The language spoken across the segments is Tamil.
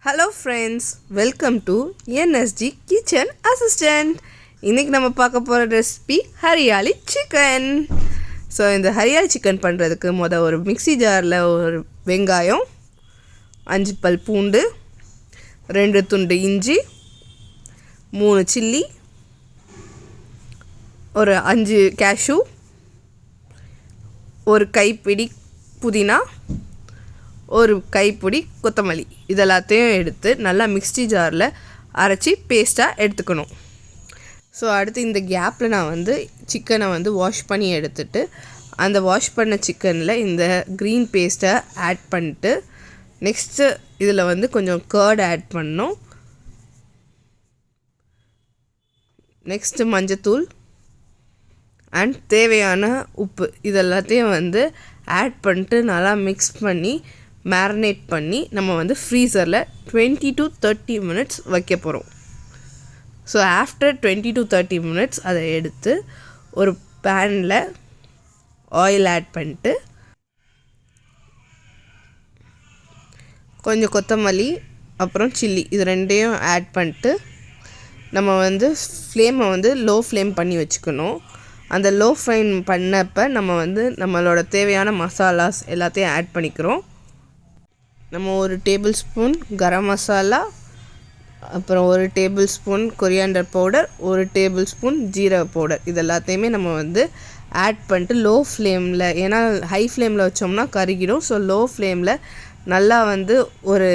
Hello friends, welcome to NSG kitchen assistant. இன்றைக்கி நம்ம பார்க்க போகிற ரெசிபி ஹரியாலி சிக்கன். ஸோ இந்த ஹரியாலி சிக்கன் பண்ணுறதுக்கு ஒரு மிக்ஸி ஜாரில் ஒரு வெங்காயம், 5 பல் பூண்டு, 2 துண்டு இஞ்சி, 3 சில்லி, ஒரு 5 கேஷ்யூ, ஒரு கைப்பிடி புதினா, ஒரு கைப்பிடி கொத்தமல்லி, இதெல்லாத்தையும் எடுத்து நல்லா மிக்ஸி ஜாரில் அரைச்சி பேஸ்ட்டாக எடுத்துக்கணும். ஸோ அடுத்து இந்த கேப்பில் நான் சிக்கனை வாஷ் பண்ணி எடுத்துட்டு அந்த வாஷ் பண்ண சிக்கனில் இந்த க்ரீன் பேஸ்ட்டை ஆட் பண்ணிட்டு நெக்ஸ்ட்டு இதில் கொஞ்சம் கர்ட் ஆட் பண்ணணும். நெக்ஸ்ட்டு மஞ்சத்தூள் அண்ட் தேவையான உப்பு இதெல்லாத்தையும் ஆட் பண்ணிட்டு நல்லா மிக்ஸ் பண்ணி மேரினேட் பண்ணி நம்ம ஃப்ரீசரில் 20 to 30 minutes வைக்க போகிறோம். ஸோ ஆஃப்டர் 20 to 30 minutes அதை எடுத்து ஒரு பேனில் ஆயில் ஆட் பண்ணிட்டு கொஞ்சம் கொத்தமல்லி அப்புறம் சில்லி இது ரெண்டையும் ஆட் பண்ணிட்டு நம்ம ஃப்ளேமை லோ ஃப்ளேம் பண்ணி வச்சுக்கணும். அந்த லோ ஃப்ளேம் பண்ணப்போ நம்ம நம்மளோட தேவையான மசாலாஸ் எல்லாத்தையும் ஆட் பண்ணிக்கிறோம். நம்ம 1 டேபிள் ஸ்பூன் கரம் மசாலா, அப்புறம் 1 table spoon coriander powder, 1 table spoon ஜீரக பவுடர் இது எல்லாத்தையுமே நம்ம ஆட் பண்ணிட்டு லோ ஃப்ளேமில், ஏன்னா ஹை ஃப்ளேமில் வச்சோம்னா கருகிடும். ஸோ லோ ஃப்ளேமில் நல்லா ஒரு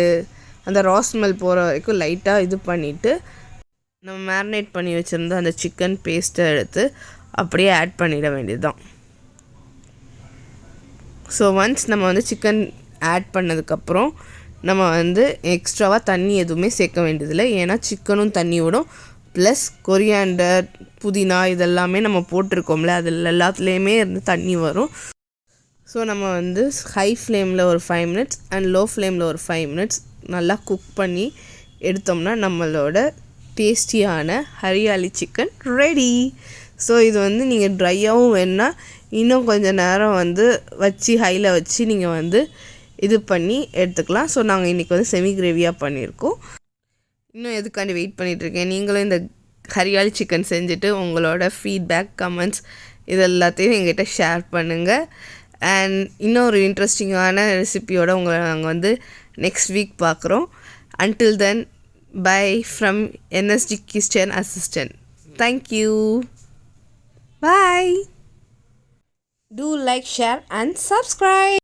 அந்த ரா ஸ்மெல் போகிற வரைக்கும் லைட்டாக இது பண்ணிவிட்டு நம்ம மேரினேட் பண்ணி வச்சுருந்த அந்த சிக்கன் பேஸ்ட்டை எடுத்து அப்படியே ஆட் பண்ணிட வேண்டியது தான். ஸோ ஒன்ஸ் நம்ம சிக்கன் ஆட் பண்ணதுக்கப்புறம் நம்ம எக்ஸ்ட்ராவாக தண்ணி எதுவுமே சேர்க்க வேண்டியதில்லை. ஏன்னா சிக்கனும் தண்ணி விடும், ப்ளஸ் கொரியாண்டர் புதினா இதெல்லாமே நம்ம போட்டிருக்கோம்ல, அதில் எல்லாத்துலேயுமே தண்ணி வரும். ஸோ நம்ம ஹை ஃப்ளேமில் ஒரு 5 minutes அண்ட் லோ ஃப்ளேமில் ஒரு 5 minutes நல்லா குக் பண்ணி எடுத்தோம்னா நம்மளோட டேஸ்டியான ஹரியாலி சிக்கன் ரெடி. ஸோ இது நீங்கள் ட்ரையாகவும் வேணால் இன்னும் கொஞ்சம் நேரம் வச்சு ஹையில் வச்சு நீங்கள் இது பண்ணி எடுத்துக்கலாம். ஸோ நாங்கள் இன்றைக்கி செமி கிரேவியாக பண்ணியிருக்கோம். இன்னும் எதுக்காண்டி வெயிட் பண்ணிகிட்ருக்கேன். நீங்களும் இந்த ஹரியாலி சிக்கன் செஞ்சுட்டு உங்களோட ஃபீட்பேக், கமெண்ட்ஸ் இது எல்லாத்தையும் எங்கிட்ட ஷேர் பண்ணுங்கள். அண்ட் இன்னொரு இன்ட்ரெஸ்டிங்கான ரெசிபியோடு உங்களை நாங்கள் நெக்ஸ்ட் வீக் பார்க்குறோம். Until then, bye from NSG Kitchen Assistant. Thank you. Bye. Do like, share and subscribe.